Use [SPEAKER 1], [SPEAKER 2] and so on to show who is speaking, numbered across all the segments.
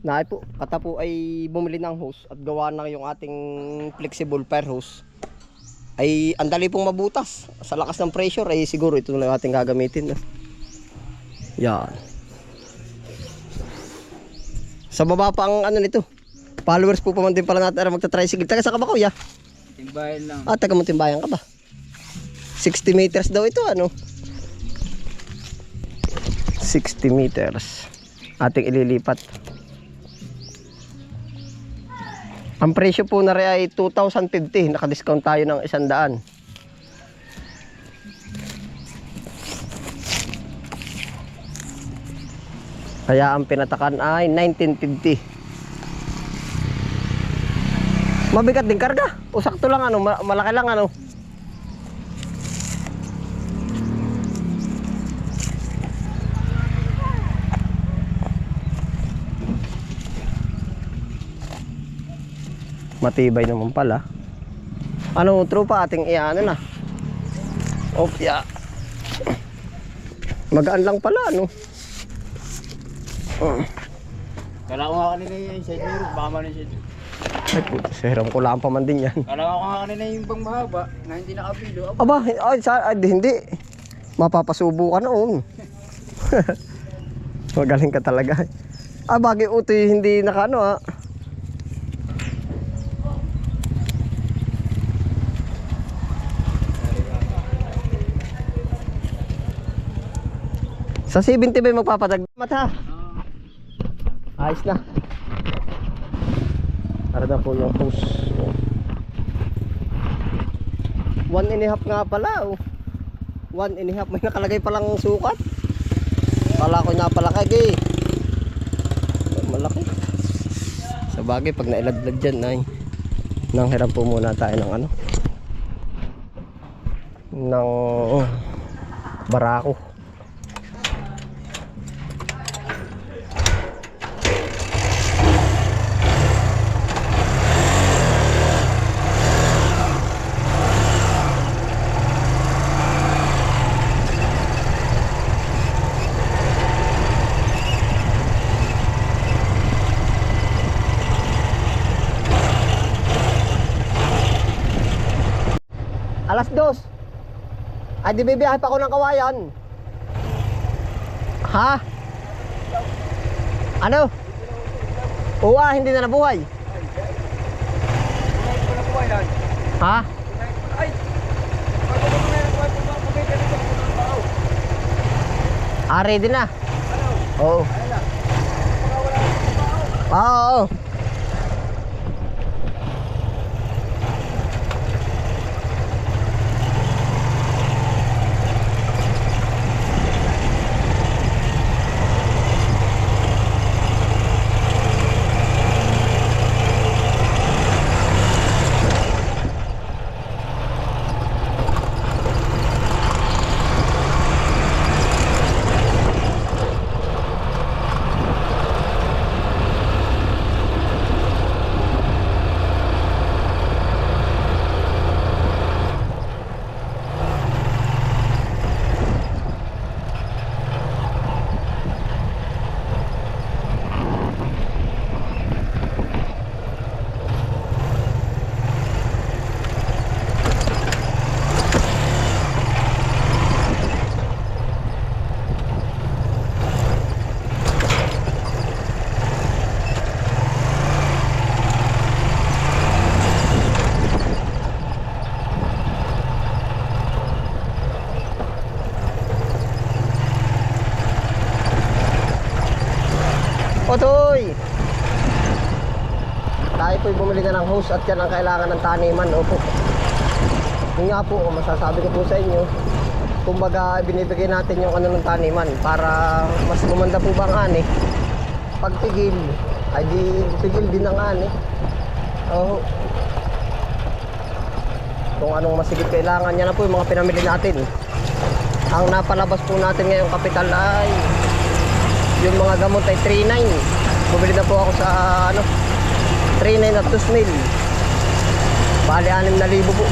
[SPEAKER 1] Naay po, kata po ay bumili ng hose at gawa na yung ating flexible fire hose. Ay ang dali pong mabutas. Sa lakas ng pressure ay siguro ito na ating gagamitin. Yan. Sa baba pa ang ano nito. Followers po pa man din pala natin na magta-tricycle. Taga saan ka ba kuya?
[SPEAKER 2] Timbayan lang.
[SPEAKER 1] Taga Muntinbayan ka ba? 60 meters daw ito ano? 60 meters ating ililipat. Ang presyo po na rin ay 2,050. Naka-discount tayo ng 100. Kaya ang pinatakan ay 1950. Mabigat din karga o sakto lang ano, malaki lang ano. Matibay naman pala. Ano tropa ating iano na. Opya. Magaan lang pala ano.
[SPEAKER 2] Kala ko nga kanina yung side mirror, baka man yung side.
[SPEAKER 1] Ay puto, seram ko lang pa man din yan.
[SPEAKER 2] Kala ko nga kanina yung bang mahaba na hindi nakapilo.
[SPEAKER 1] Aba, hindi. Mapapasubo ka noon. Magaling ka talaga. Bagay utoy hindi nakaano ha. Sa 70 ba magpapadagmat ha? Ayos na. Para na po yung hose. 1.5 nga pala oh. 1.5 may nakalagay palang sukat. Kala ko napalaki malaki. Sa bagay pag nailadlad dyan ay nang hiram po muna tayo ng ano ng barako. Alas 2. Ay di bibiyahe pa ako ng Kawayan. Ha? Ano? Uwa, hindi na nabuhay. Ha? Ready na? Oo. Oo. Otoy! Tayo po'y bumili na ng hose at yan ang kailangan ng taniman. Opo. Yun nga po, masasabi ko po sa inyo. Kumbaga, binibigay natin yung ano ng taniman para mas gumanda po ba ang ani. Pagtigil, ay di tigil din ang ani. Oh. Kung anong masigit kailangan, yan na po yung mga pinamili natin. Ang napalabas po natin ngayong kapital ay yung mga gamot ay 3.9. Bumili na po ako sa ano 3.9 at 2.000. Bali 6,000 po.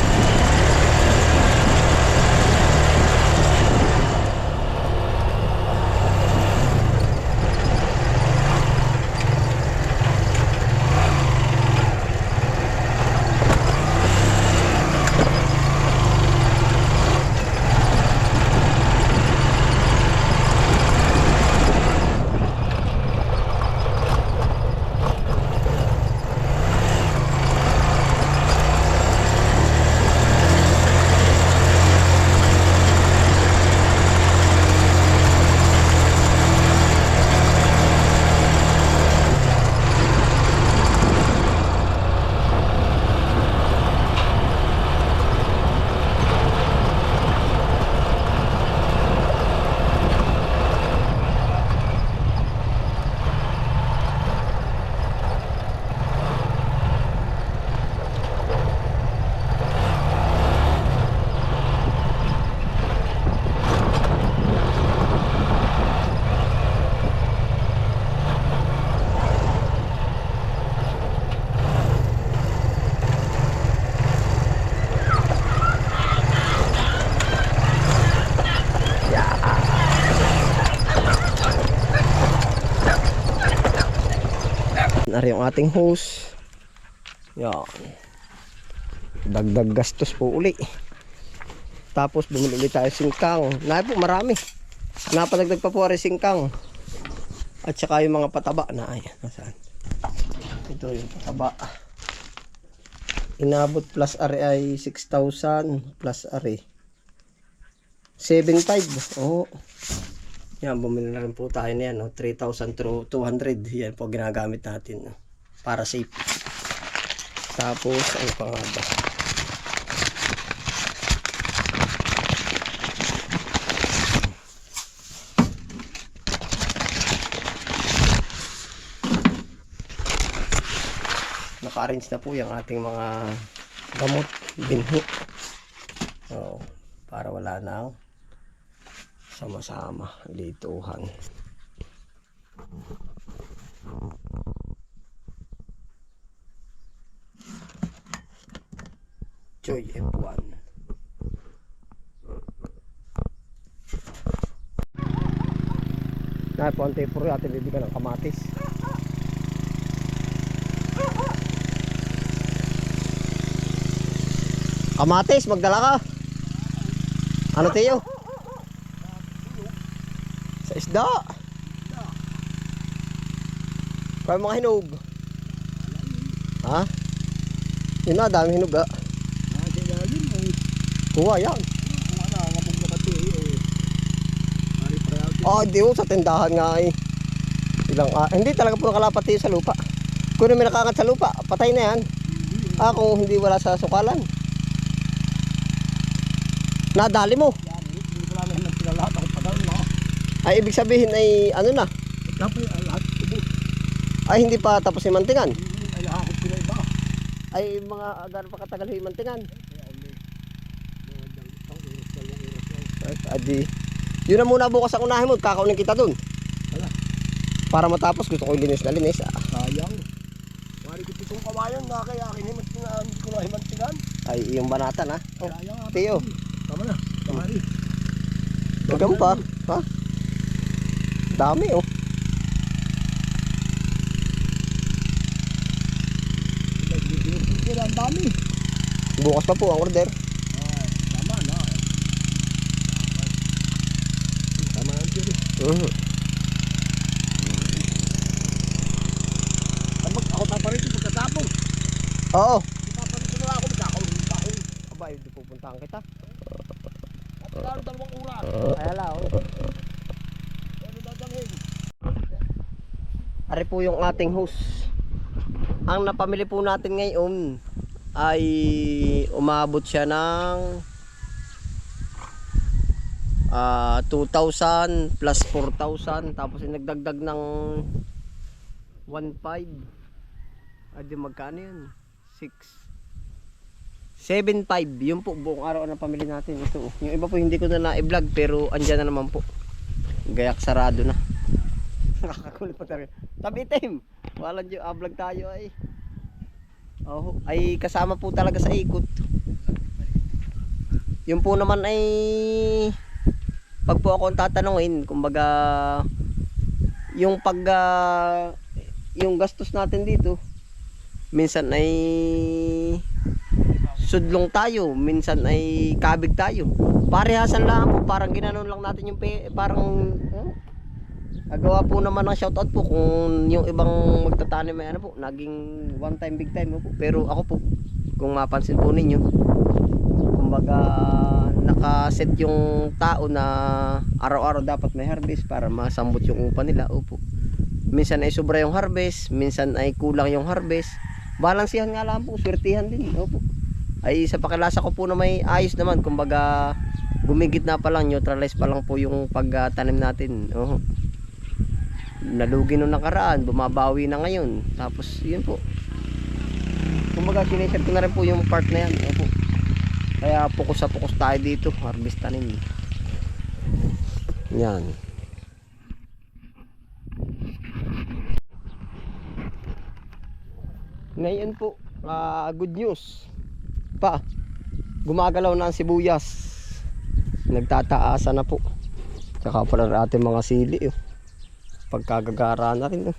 [SPEAKER 1] Ari yung ating hose. Yan. Dagdag gastos po uli. Tapos bumili ulit tayo singkang. Nahay po marami. Napadagdag pa po ari singkang. At saka yung mga pataba na ay nasaan? Ito yung pataba. Inabot plus ari ay 6,000 plus ari 7,500. Oh. Yan, bumili na rin po tayo niyan, no? 3,200. Yan po ginagamit natin, no? Para safe. Tapos ano pa nga ba? Naka-arrange na po yung ating mga gamot, binhi. So, para wala nang sama-sama lituhan. Joy F1. Dahil po ang tape atin bibigyan ng kamatis. Kamatis, magdala ka. Ano tiyo? Sa isda. Kaya mga hinog. Ha? Yun na, dami hinog ha. Kuha yan. Di oh, sa tindahan nga eh. Hindi talaga po nakalapati sa lupa. Kung may nakaangat sa lupa, patay na yan. Kung hindi wala sa sukalan. Nadali mo. Ay ibig sabihin ay ano na? Ay hindi pa tapos yung mantingan. Ay mga gano'n pa katagal yung mantingan. Adi. Yun na muna bukas ang unahin mo, kakaunin kita dun. Para matapos gusto ko linis na linis.
[SPEAKER 2] Sayang. Wari ko pitong kawayan na kaya akin himantingan, hindi ko na himantingan.
[SPEAKER 1] Ay yung banatan ha.
[SPEAKER 2] Sayang nga.
[SPEAKER 1] Tiyo.
[SPEAKER 2] Tama na. Tamari.
[SPEAKER 1] Gagam pa. Ha? Dami oh.
[SPEAKER 2] Ang dami.
[SPEAKER 1] Bukas pa po ang order.
[SPEAKER 2] Tama na. Tama na siya. Ako taparito pagkatapos.
[SPEAKER 1] Oo.
[SPEAKER 2] Taparito na ako magkakaulong pa ako.
[SPEAKER 1] Aba, hindi pupuntahan kita.
[SPEAKER 2] Lalo 2 oras.
[SPEAKER 1] Ay ala oh.
[SPEAKER 2] Ano dadalhin?
[SPEAKER 1] Ari po yung ating host. Ang napamili po natin ngayon ay umabot siya ng 2,000 plus 4,000 tapos nagdagdag ng 1,500. Adi magkano yun? 7,500. Yun po buong araw na pamili natin ito. Yung iba po hindi ko na na-vlog pero andyan na naman po. Gayak sarado na. Nakakakulit pa talaga. Tabi itim. Walang vlog tayo ay. Oh, ay kasama po talaga sa ikot. Yung po naman ay pag po ako tatanungin, kumbaga yung yung gastos natin dito minsan ay sudlong tayo, minsan ay kabig tayo. Parehasan lang po, parang ginanon lang natin yung parang nagawa po naman ng shoutout po kung yung ibang magtatanim ay ano po, naging one time big time po. Pero ako po, kung mapansin po ninyo, kumbaga nakaset yung tao na araw-araw dapat may harvest para masambot yung upa nila. Opo. Minsan ay sobra yung harvest, minsan ay kulang yung harvest. Balansihan nga lang po, swertihan din. Opo. Ay sa pakilasa ko po na may ayos naman, kumbaga gumigit na pa lang, neutralize pa lang po yung pagtanim natin. Nalugi nung nakaraan, bumabawi na ngayon. Tapos yun po, kumbaga sinishare ko na rin po yung part na yan. Opo. Kaya fokus sa fokus tayo dito, harvest tanim. Yan. Ngayon po, good news pa, gumagalaw na ang sibuyas, nagtataasa na po. Tsaka pala ating mga sili pagkagagara na rin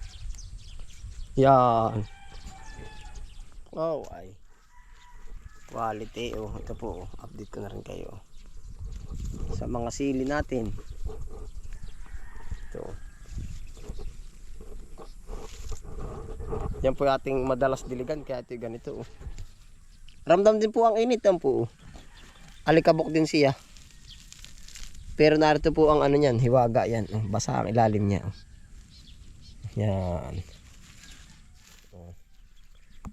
[SPEAKER 1] Yan. Oh, ay. Quality. Oh, ito po. Update ko na rin kayo. Sa mga sili natin. Ito. Yan po yung ating madalas diligan. Kaya ito yung ganito. Oh. Ramdam din po ang init. Yan po. Alikabok din siya. Pero narito po ang ano niyan. Hiwaga yan. Oh, basa ang ilalim niya. Oh. Yan.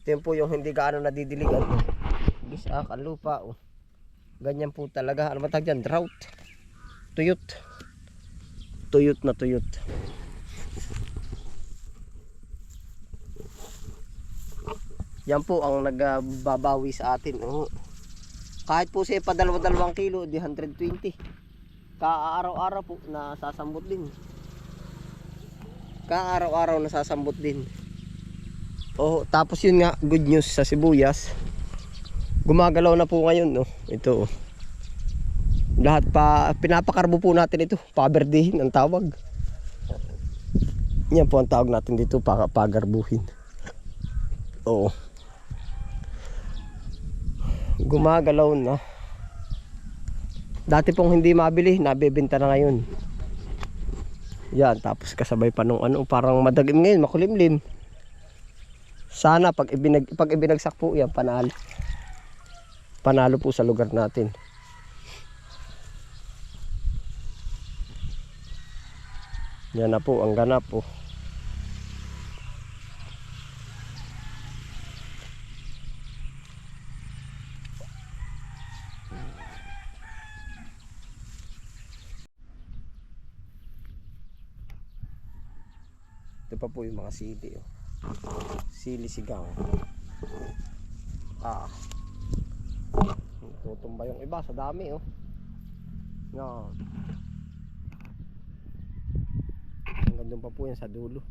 [SPEAKER 1] Ito po yung hindi gaano nadidiligan. Bisak ang lupa. Oh. Ganyan po talaga. Ano ba tawag dyan? Drought. Tuyot. Tuyot na tuyot. Yan po ang nagbabawi sa atin. Oh. Kahit po siya pa 2 kilo, di 120. Kaaraw-araw po nasasambot din. Kaaraw-araw nasasambot din. Oh, tapos yun nga, good news sa sibuyas. Gumagalaw na po ngayon, no. Ito. Lahat pa pinapakarbo po natin ito, paberdihin ang tawag. Yan po ang tawag natin dito, pagarbuhin. Oo. Gumagalaw na. Dati pong hindi mabili, nabebenta na ngayon. Yan, tapos kasabay pa nung ano, parang madagim ngayon, makulimlim. Sana pag ibinagsak po yan, panalo. Panalo po sa lugar natin. Yan na po ang ganap po. Ito pa po yung mga sili. Oh. Sili sigang. Tutumba yung iba sa dami. Oh. Yan. Hanggang doon pa po yan sa dulo.